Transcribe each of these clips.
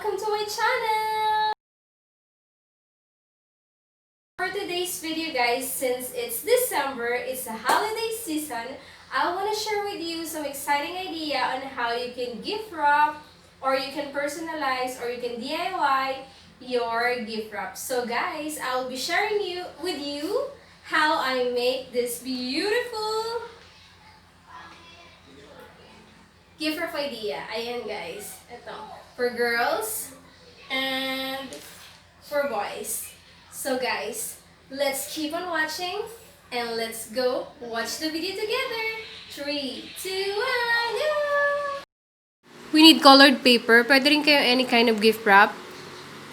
welcome to my channel! For today's video guys, since it's December, it's a holiday season, I want to share with you some exciting idea on how you can gift wrap, or you can personalize, or you can DIY your gift wrap. So guys, I will be sharing with you how I make this beautiful gift wrap idea. Ayan guys, ito. For girls and for boys. So guys, let's keep on watching and let's go watch the video together. 3, 2, 1, go! We need colored paper. Pwede rin kayo any kind of gift wrap.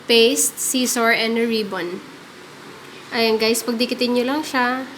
Paste, scissor, and a ribbon. Ayan guys, pagdikitin nyo lang siya.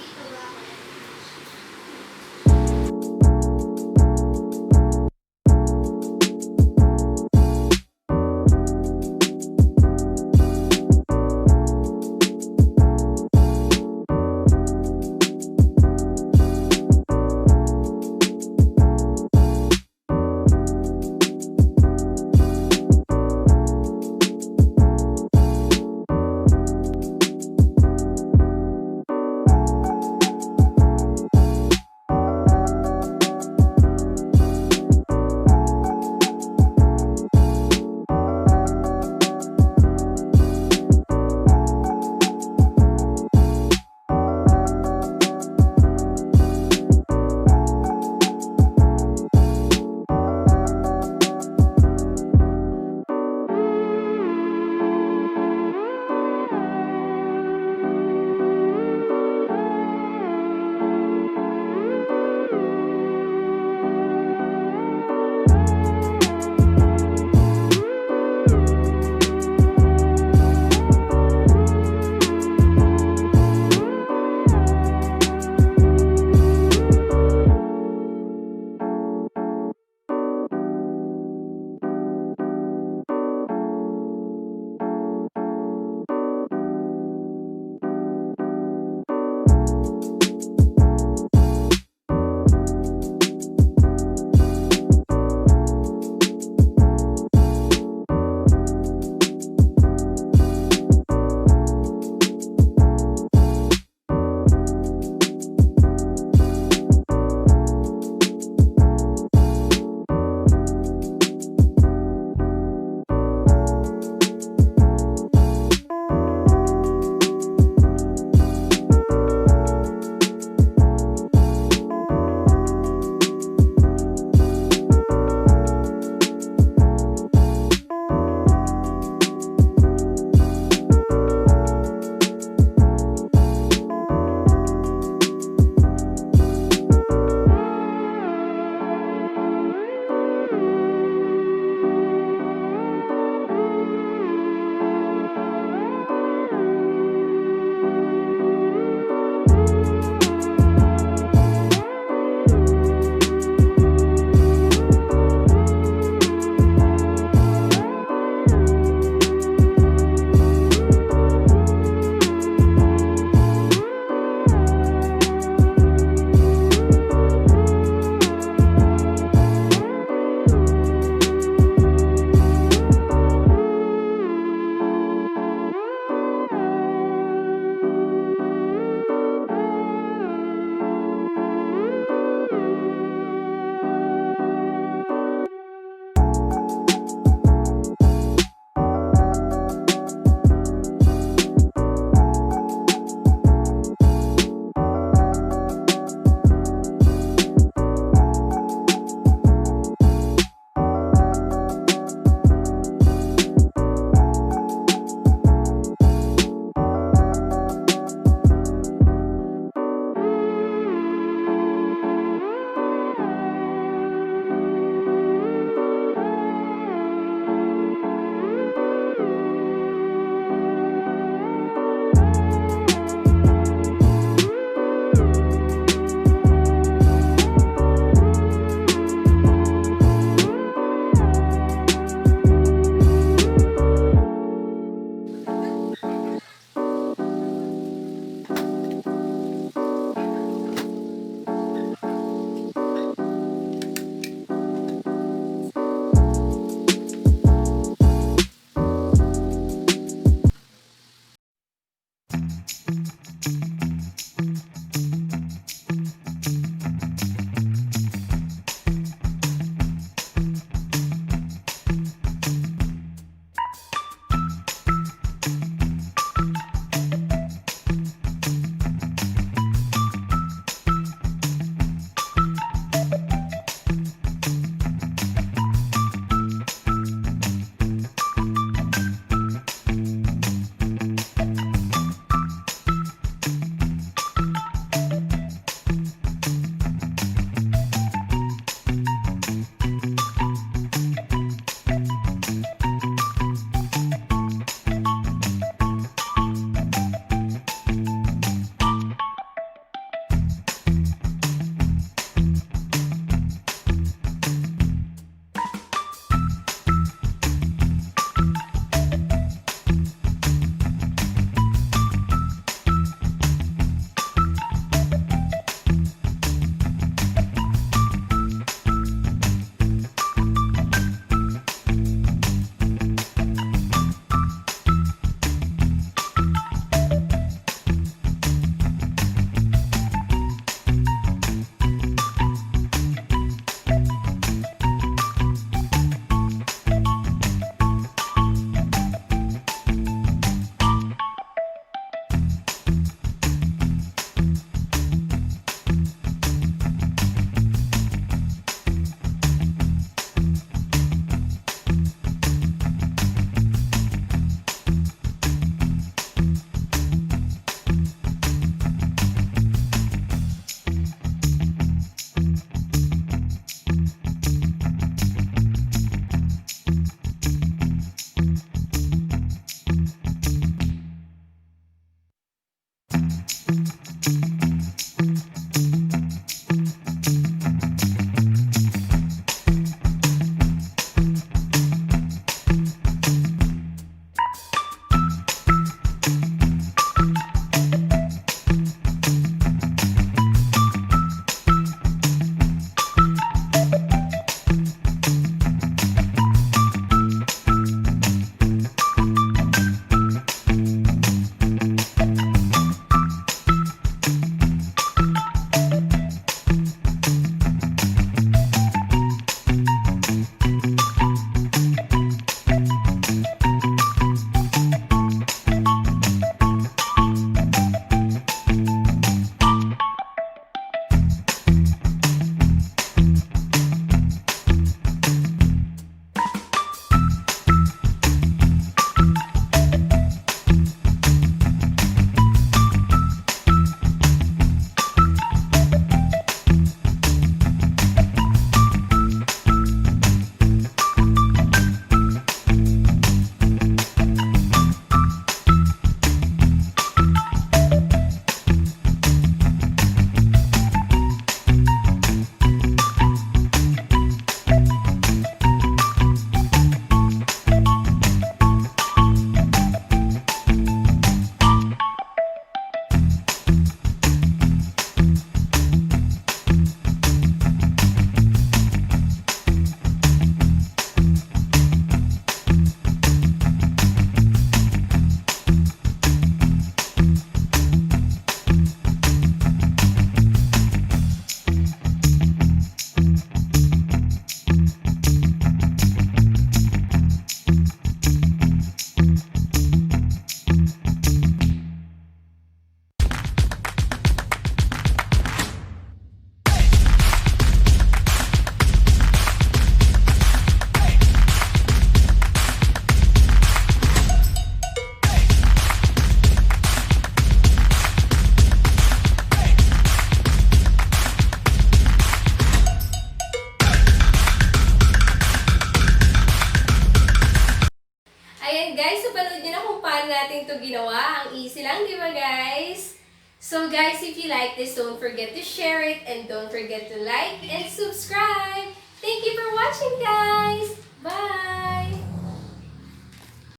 Easy lang, di ba guys? So guys, if you like this, don't forget to share it and don't forget to like and subscribe. Thank you for watching guys. Bye!